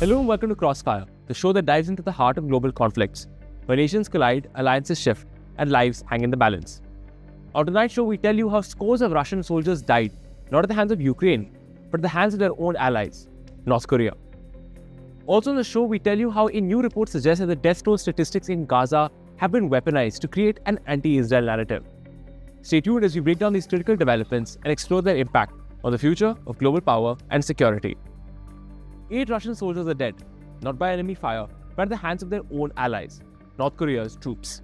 Hello and welcome to Crossfire, the show that dives into the heart of global conflicts, where nations collide, alliances shift, and lives hang in the balance. On tonight's show, we tell you how scores of Russian soldiers died, not at the hands of Ukraine, but at the hands of their own allies, North Korea. Also on the show, we tell you how a new report suggests that the death toll statistics in Gaza have been weaponized to create an anti-Israel narrative. Stay tuned as we break down these critical developments and explore their impact on the future of global power and security. 8 Russian soldiers are dead, not by enemy fire, but at the hands of their own allies, North Korea's troops.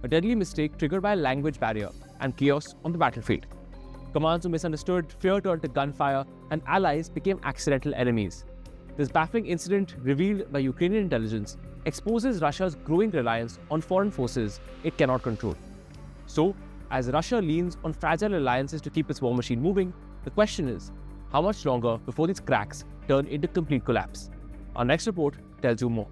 A deadly mistake triggered by a language barrier and chaos on the battlefield. Commands were misunderstood, fear turned to gunfire, and allies became accidental enemies. This baffling incident, revealed by Ukrainian intelligence, exposes Russia's growing reliance on foreign forces it cannot control. So, as Russia leans on fragile alliances to keep its war machine moving, the question is, how much longer before these cracks turn into complete collapse? Our next report tells you more.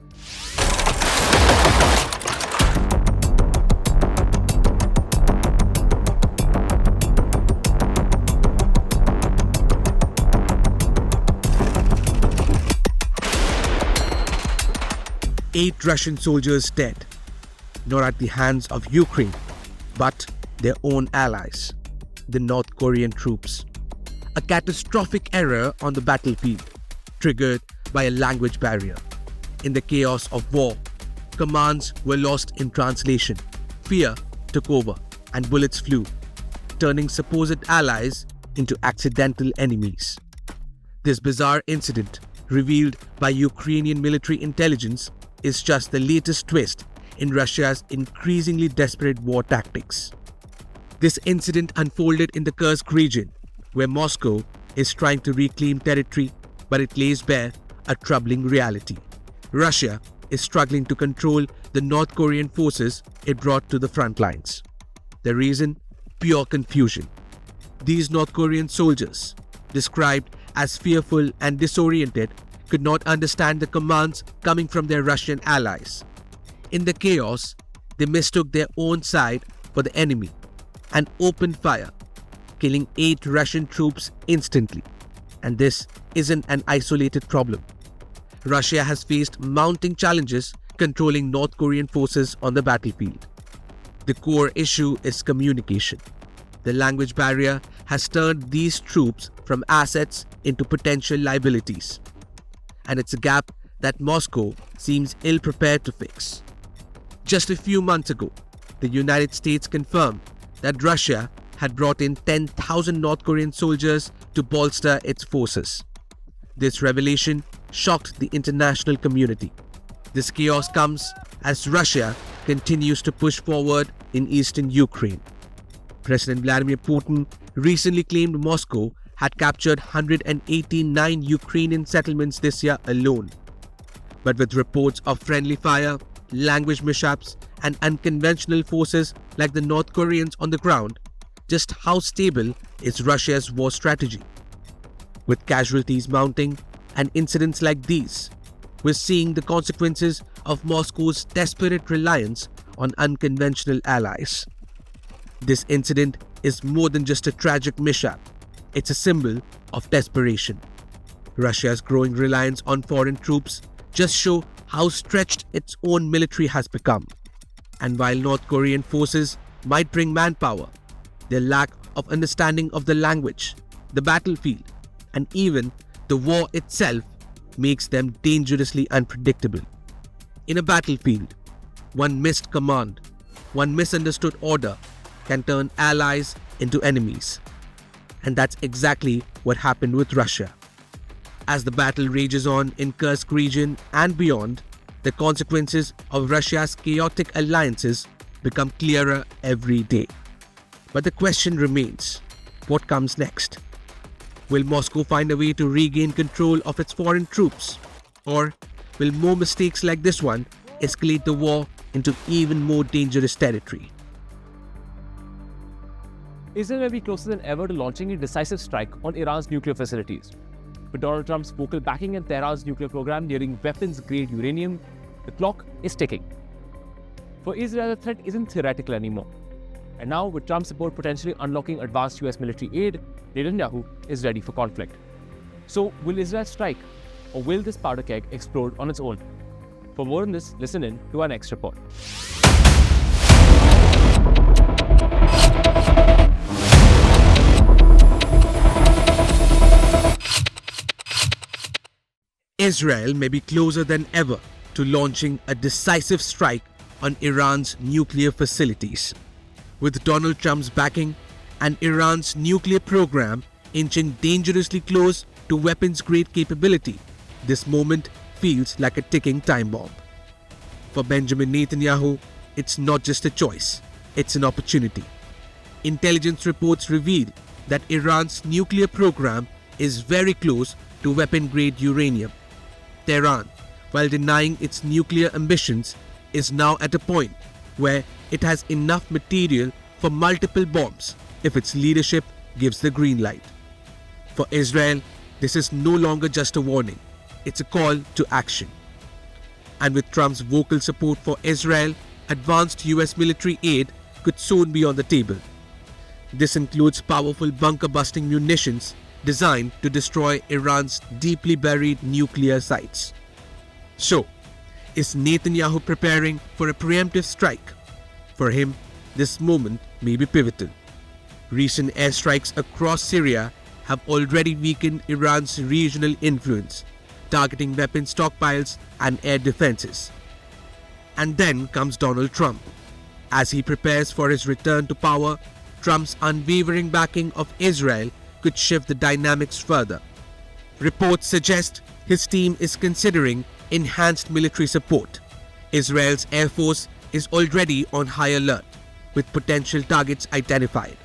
Eight Russian soldiers dead, not at the hands of Ukraine, but their own allies, the North Korean troops. A catastrophic error on the battlefield, triggered by a language barrier. In the chaos of war, commands were lost in translation, fear took over, and bullets flew, turning supposed allies into accidental enemies. This bizarre incident, revealed by Ukrainian military intelligence, is just the latest twist in Russia's increasingly desperate war tactics. This incident unfolded in the Kursk region, where Moscow is trying to reclaim territory, but it lays bare a troubling reality. Russia is struggling to control the North Korean forces it brought to the front lines. The reason? Pure confusion. These North Korean soldiers, described as fearful and disoriented, could not understand the commands coming from their Russian allies. In the chaos, they mistook their own side for the enemy and opened fire, killing 8 Russian troops instantly. And this isn't an isolated problem. Russia has faced mounting challenges controlling North Korean forces on the battlefield. The core issue is communication. The language barrier has turned these troops from assets into potential liabilities. And it's a gap that Moscow seems ill-prepared to fix. Just a few months ago, the United States confirmed that Russia had brought in 10,000 North Korean soldiers to bolster its forces. This revelation shocked the international community. This chaos comes as Russia continues to push forward in eastern Ukraine. President Vladimir Putin recently claimed Moscow had captured 189 Ukrainian settlements this year alone. But with reports of friendly fire, language mishaps, and unconventional forces like the North Koreans on the ground, just how stable is Russia's war strategy? With casualties mounting and incidents like these, we're seeing the consequences of Moscow's desperate reliance on unconventional allies. This incident is more than just a tragic mishap. It's a symbol of desperation. Russia's growing reliance on foreign troops just show how stretched its own military has become. And while North Korean forces might bring manpower, their lack of understanding of the language, the battlefield, and even the war itself makes them dangerously unpredictable. In a battlefield, one missed command, one misunderstood order can turn allies into enemies. And that's exactly what happened with Russia. As the battle rages on in Kursk region and beyond, the consequences of Russia's chaotic alliances become clearer every day. But the question remains, what comes next? Will Moscow find a way to regain control of its foreign troops? Or will more mistakes like this one escalate the war into even more dangerous territory? Israel may be closer than ever to launching a decisive strike on Iran's nuclear facilities. With Donald Trump's vocal backing and Tehran's nuclear program nearing weapons-grade uranium, the clock is ticking. For Israel, the threat isn't theoretical anymore. And now, with Trump's support potentially unlocking advanced US military aid, Netanyahu is ready for conflict. So, will Israel strike? or will this powder keg explode on its own? For more on this, listen in to our next report. Israel may be closer than ever to launching a decisive strike on Iran's nuclear facilities. With Donald Trump's backing and Iran's nuclear program inching dangerously close to weapons-grade capability, this moment feels like a ticking time bomb. For Benjamin Netanyahu, it's not just a choice, it's an opportunity. Intelligence reports reveal that Iran's nuclear program is very close to weapon-grade uranium. Tehran, while denying its nuclear ambitions, is now at a point where it has enough material for multiple bombs if its leadership gives the green light. For Israel, this is no longer just a warning, it's a call to action. And with Trump's vocal support for Israel, advanced US military aid could soon be on the table. This includes powerful bunker-busting munitions designed to destroy Iran's deeply buried nuclear sites. So, is Netanyahu preparing for a preemptive strike? For him, this moment may be pivotal. Recent airstrikes across Syria have already weakened Iran's regional influence, targeting weapon stockpiles and air defenses. And then comes Donald Trump. As he prepares for his return to power, Trump's unwavering backing of Israel could shift the dynamics further. Reports suggest his team is considering enhanced military support. Israel's Air Force is already on high alert, with potential targets identified.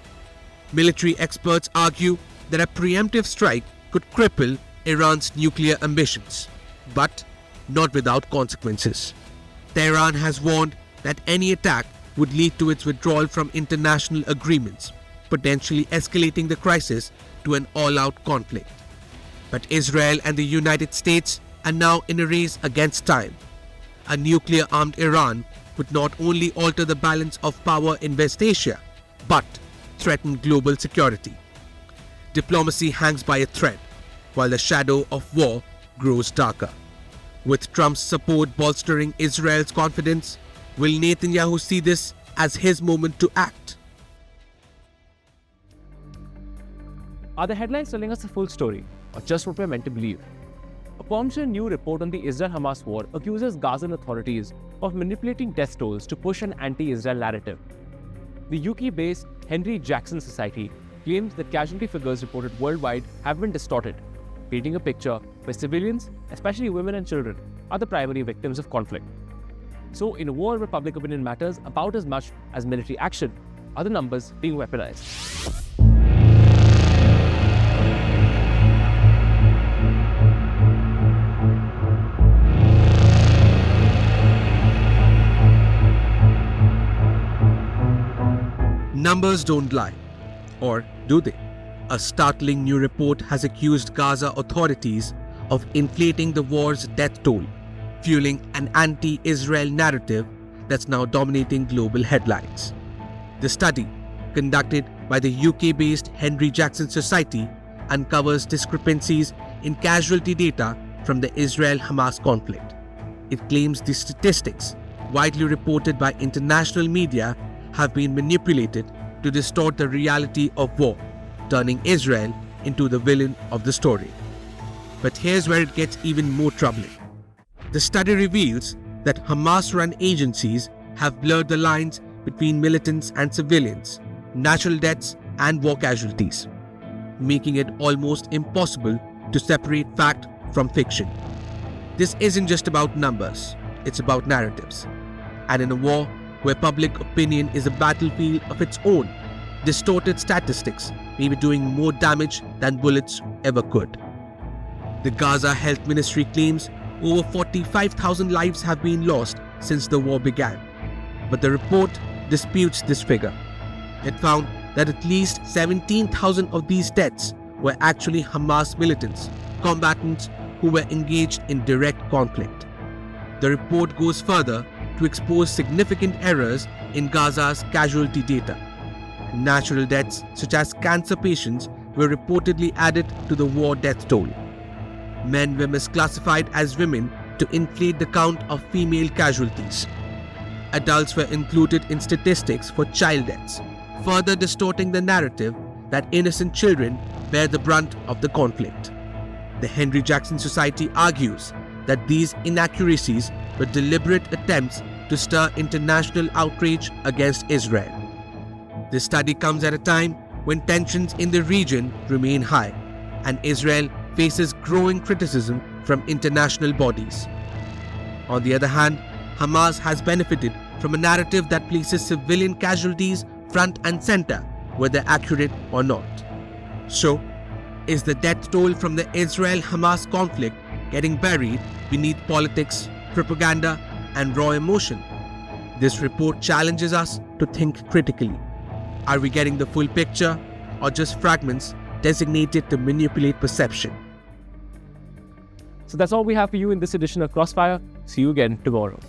Military experts argue that a preemptive strike could cripple Iran's nuclear ambitions, but not without consequences. Tehran has warned that any attack would lead to its withdrawal from international agreements, potentially escalating the crisis to an all-out conflict. But Israel and the United States are now in a race against time. A nuclear-armed Iran would not only alter the balance of power in West Asia, but threaten global security. Diplomacy hangs by a thread, while the shadow of war grows darker. With Trump's support bolstering Israel's confidence, will Netanyahu see this as his moment to act? Are the headlines telling us the full story, or just what we're meant to believe? A bombshell new report on the Israel-Hamas war accuses Gazan authorities of manipulating death tolls to push an anti-Israel narrative. The UK-based Henry Jackson Society claims that casualty figures reported worldwide have been distorted, painting a picture where civilians, especially women and children, are the primary victims of conflict. So, in a war where public opinion matters about as much as military action, are the numbers being weaponized? Numbers don't lie. Or do they? A startling new report has accused Gaza authorities of inflating the war's death toll, fueling an anti-Israel narrative that's now dominating global headlines. The study, conducted by the UK-based Henry Jackson Society, uncovers discrepancies in casualty data from the Israel-Hamas conflict. It claims the statistics, widely reported by international media, have been manipulated to distort the reality of war, turning Israel into the villain of the story. But here's where it gets even more troubling. The study reveals that Hamas-run agencies have blurred the lines between militants and civilians, natural deaths and war casualties, making it almost impossible to separate fact from fiction. This isn't just about numbers, it's about narratives. And in a war where public opinion is a battlefield of its own, distorted statistics may be doing more damage than bullets ever could. The Gaza Health Ministry claims over 45,000 lives have been lost since the war began, but the report disputes this figure. It found that at least 17,000 of these deaths were actually Hamas militants, combatants who were engaged in direct conflict. The report goes further to expose significant errors in Gaza's casualty data. Natural deaths such as cancer patients were reportedly added to the war death toll. men were misclassified as women to inflate the count of female casualties. Adults were included in statistics for child deaths, further distorting the narrative that innocent children bear the brunt of the conflict. The Henry Jackson Society argues that these inaccuracies were deliberate attempts to stir international outrage against Israel. This study comes at a time when tensions in the region remain high and Israel faces growing criticism from international bodies. On the other hand, Hamas has benefited from a narrative that places civilian casualties front and center, whether accurate or not. So, is the death toll from the Israel-Hamas conflict getting buried beneath politics, propaganda, and raw emotion? This report challenges us to think critically. Are we getting the full picture or just fragments designated to manipulate perception? So that's all we have for you in this edition of Crossfire. See you again tomorrow.